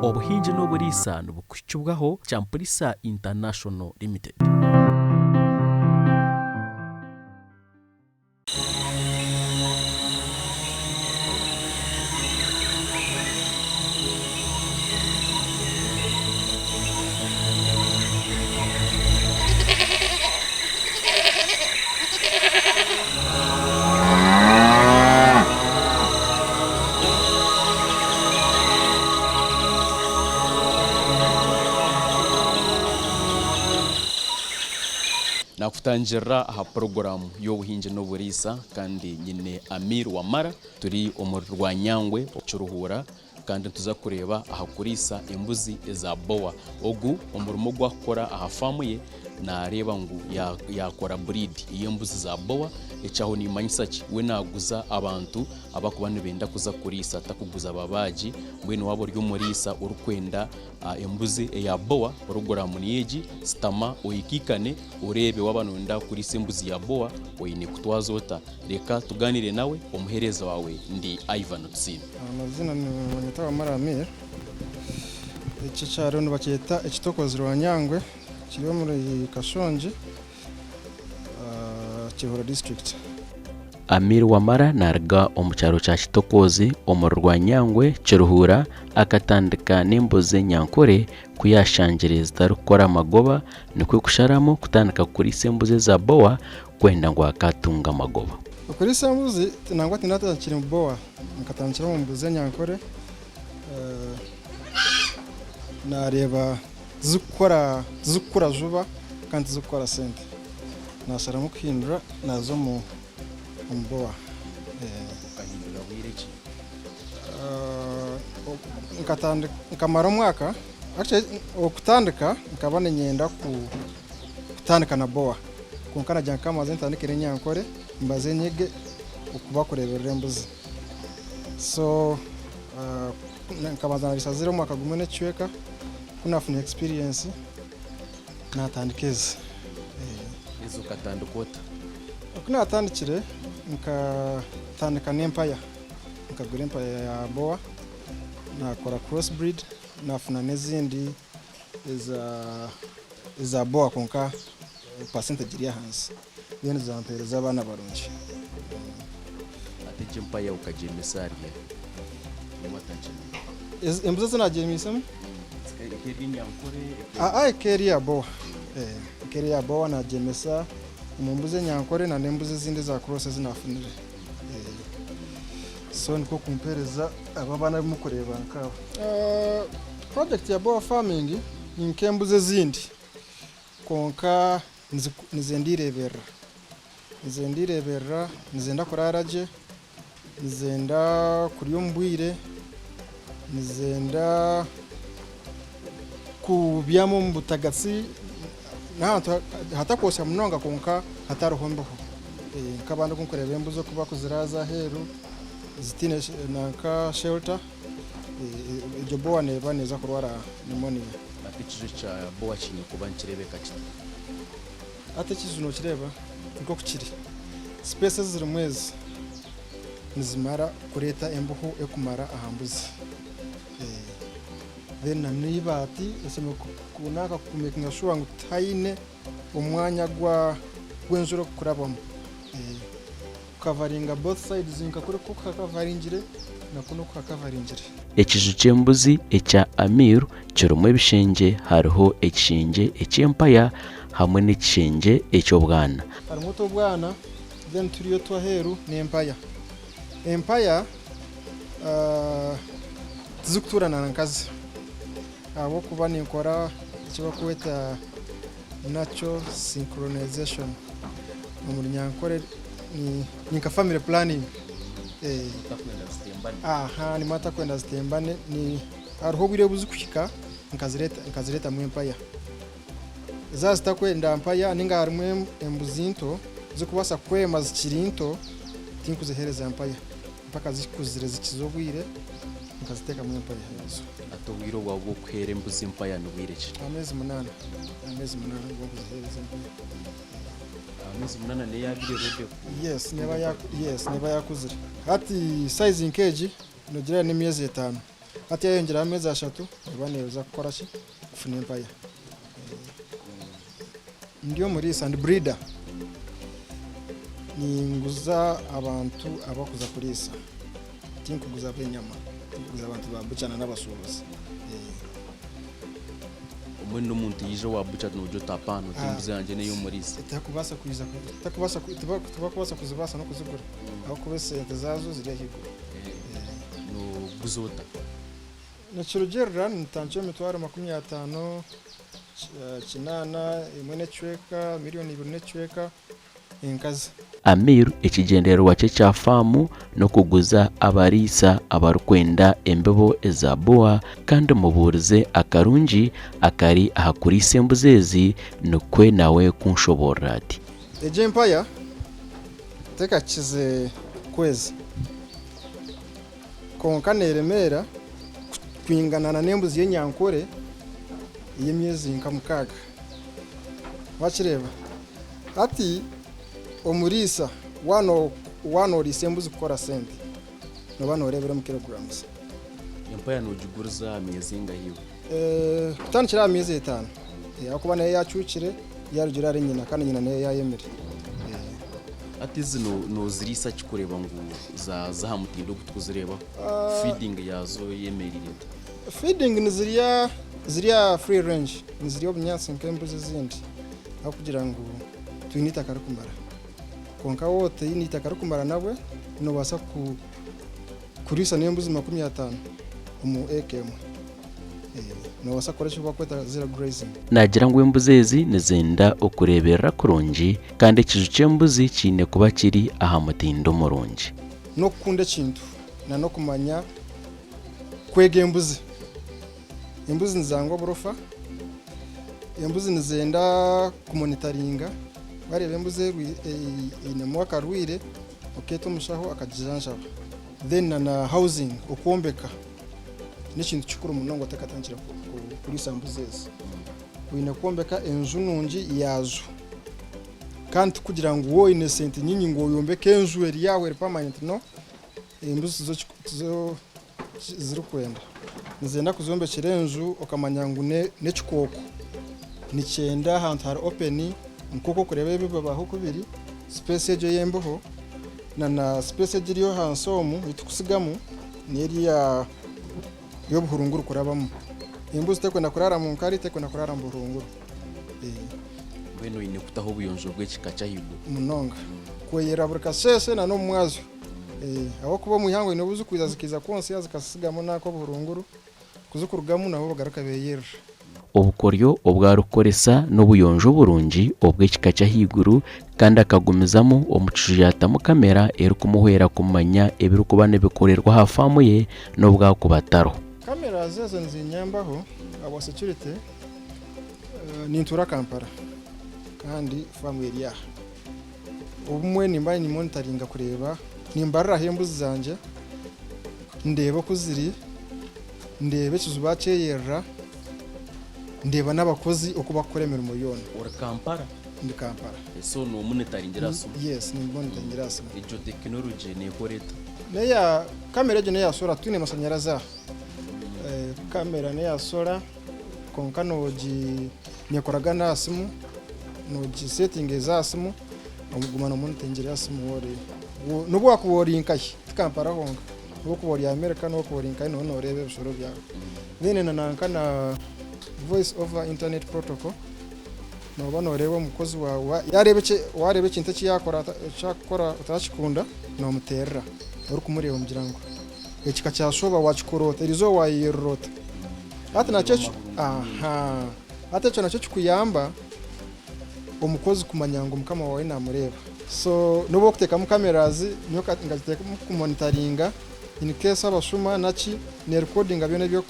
Obuhingi n'Okuriisa nibukushubwaho Okuriisa International Limited. Nakutangira aha program y'Obuhingi n'Okuriisa kandi nyine Amir Wamala turi omurwa Nyangwe Okiruhura kandi tuza kureba aha kuriisa embuzi eza boa. Ogu omurimo gwakora aha famu ye nareba ngu yakora breed y'embuzi za boa echaho nimanyisa ki we naguza abantu abakuba nibenda kuza kuriisa takuguza ababaji mbwenu wabo ry'omuriisa urukwenda embuzi eya boa urugura munyeji stama oyikikane urebe wabanonda kuriisa embuzi ya boa oyine kutwazota. Reka tuganire nawe omuhereza wawe ndi Ivan Tusiime. Amazina ni Wamala Amir. Iki cyaro nibakiyeta ekitokozi rwa Nyangwe kiriho muri Kashonje Kiruhura district. Amir Wamala narga omukyaro kya Kitokozi omurwa Nyangwe Kiruhura akatandika n'embuzi nyankore kuyashanjire zitarukora magoba nikwe kusharamo kutandika kuriisa embuzi za boa kwenda ngo akatunga magoba. Okuriisa embuzi nangwa tinata kiri mu boa nkatandikira mu mbuzi nyankore nareba zikura zuba kandi zikora sente nasharamo kuhindura nazo mu boa Kahindura wireki nkatandika nkamara umwaka actually okutandika nkabana nyenda kutandika na boa kunkana jya nkamaze ntandikire nyankore mbaze nyege ukuba kureberera embuzi so nkabaza nabisazira umwaka gumwe n'ecweka kunafuna experience natandikeze ezo katandikota kunatandikire nkatandika n'empaya nkagura empaya ya boa nakora crossbreed nafuna n'ezindi eza boa konka percentage iri hansi then zampereza abana barungi ate empaya ukajemesa ariye embuzi zinajemisemo keri ya boa keri ya boa najemesa mumbuze nyankore na nembuze zindi za cross zinafunire so niko kumpereza ababana bimukureba nkabo. Project ya boa farming inkembuze zindi konka nizendirebera nizenda kuraraje nizenda kuryombwire nizenda kubyamo mbutagasi na hata kosha mnonga konka hataruhombeho nkabanda kunkureba embuzo kuba kuziraza heru zitine nanka shelter ibyo boa neba neza kurwara pneumonia. Ate kizo cha boa kinye kuba nkirebe kati ate kizo no kireba nko kukiri spaces ziri mwezi nizimara kureta embuhu ekumara ahambuzi then nanibati eseme kunaka kumekinga sure ngo tayine umwanya gw'enjuro kurabamo covering both sides nkakore ko kavaringire nakuno kavaringire. Ekizu ky'embuzi ekya Amir kirumwe bishenje hariho ekishenje eky'empaya hamwe n'ekishenje eky'obwana. Harimo tobwana then turiyo twaheru n'empaya. Empaya zikuturana nankazi abo kuba nikora kiba kweta natural synchronization mu nyankore ni ka family planning ni mata kwenda zitembane ni hariho bwire buzikushika nkazireta mu empaya zazita kwenda empaya ninga harimo embuzinto zikubasa kwema zikirinto tinkuzihereza empaya mpaka zikuzire zikizobwire nkaziteka mu empaya yazo. Atowiro wabo kwere embuzi empaya n'ubwireki amezi 8 ngo kuzihereza empaya amezi 8 ne yabire rebe yes neba yakuzire hati size inkeji nogira n'imyezi 5 ati yongera amezi 3 baneza gukora ki kufuna empaya ndiyo Omuriisa and breeder ni nguza abantu abakuza kuriisa tinkuguza benyama tinkuguza abantu babucana n'abasubuzi umwe n'umuntu yije wabuca n'ujo tapano timbuze yanje ne y'Omuriisa takubasa kuzibasa no kuzigura aho kubese sente zazo ziri higura no guzota Nachurugerera nitangiye mitwaro 50 kinana imwe necweka miliyoni 2 necweka inkazi. Amir ekigendero wache cha famu no kuguza abariisa abarukwenda embebo eza boa kandi muburize akarungi akari ahakuriisa embuzezi nokwe nawe kunshoborera ati Empaya teka kize kwezi konka neremera kwinganana n'embuzi y'enyankore y'emyezi nka 6 wakireba ati Omuriisa wano risembuzi gukora sente no bano rebera mu kilograms empaya no juguriza amezi ngahiwe kutanikira amezi 5 yakuba naye yacucire yarugira ari nyina kandi nyina naye yayemere ati zino no zirisa kikureba ngo za hamutindo kutuzireba feeding yazo yemerire feeding ni ziriya free range ni ziriyo bunyansi nk'embuzi zindi aho kugira ngo twinita karakumara konka wote yinita karakumara nawe no basa kurisa n'embuzi 50 mu ekya no basa koresha kwa kweta zero grazing nagira ngo embuzezi nezenda okureberera kurungi kandi ekiju ky'embuzi kine kuba kiri aha mutindo murungi no kukunda kintu na no kumanya kwega embuzi nizango burofa embuzi nizenda kumonitoringa barebe embuzi ine mwaka rwire oketo mushaho akajijanjaba then na housing okuombeka n'ikintu kikuru munongo tekatangira kuri sambuzezi wina kuombeka enju nungi yazo kandi kugira ngo wo innocent nyinyi ngo yombeke enju eri yawe permanent no embuzi zo zirukwenda nizenda kuzombekera enju okamanya ngo n'ekikoko nicyenda ahantu hari open nkoko kureba ebiba baho kubiri space ejo yemboho na space ejiriyo hansomu itukusigamu neriya yo buhurunguru kurabamo embuzi tekwenda kurara mu nkari tekwenda kurara mu buhurunguru beno ine kutaho buyonjo bw'ekikaca higo munonga kweyera burka sese na no mwazo aho kuba mu ihango ino buzu kwiza zikiza konse yazikasigamo nako buhurunguru kuzukurugamu naho bagaruka beyera obukoryo obwarukoresa n'obuyonjo burungi obw'ekikaca higuru kandi akagumizamo omucujata mu kamera eri kumuhwera kumanya ebirukuba nebikorerwa ha famu ye n'obwakubataro kamera zezo nzinyambaho abo security nintura Kampala kandi famu eri aha ubumwe nimba ni monitoringa kureba nimbarira hembuzi zanje ndeba kuziri ndebe kizuba cyeyerra ndeba n'abakozi okubakora emirimo yona ora Kampala ndi Kampala so no monitoringira so yes ni monitoringira so ejo technology ne koreta neya kamera je neya sora tune masanyaraza kamera neya sora konka noji nekoraga nasimu noji setting za simu omuguma no monitoringira asimu wore nubu akubori inkayi Kampala honga ukubori ya America no kubori inkayi no rebe bishoro byawe then nankana voice over internet protocol no bano rebo mukozi wawe warebe kintu cyakora utashikunda no muterra uri kumureba mugirango ekika cyashoba wachikorota irizo wayirota ati nacyo ati cyo nacyo kuyamba umukozi kumanyango mukama wawe namureba so nubo kuteka mu cameras nyoka ngaziteka mu monitoringa in case abashuma nachi ne recording abyo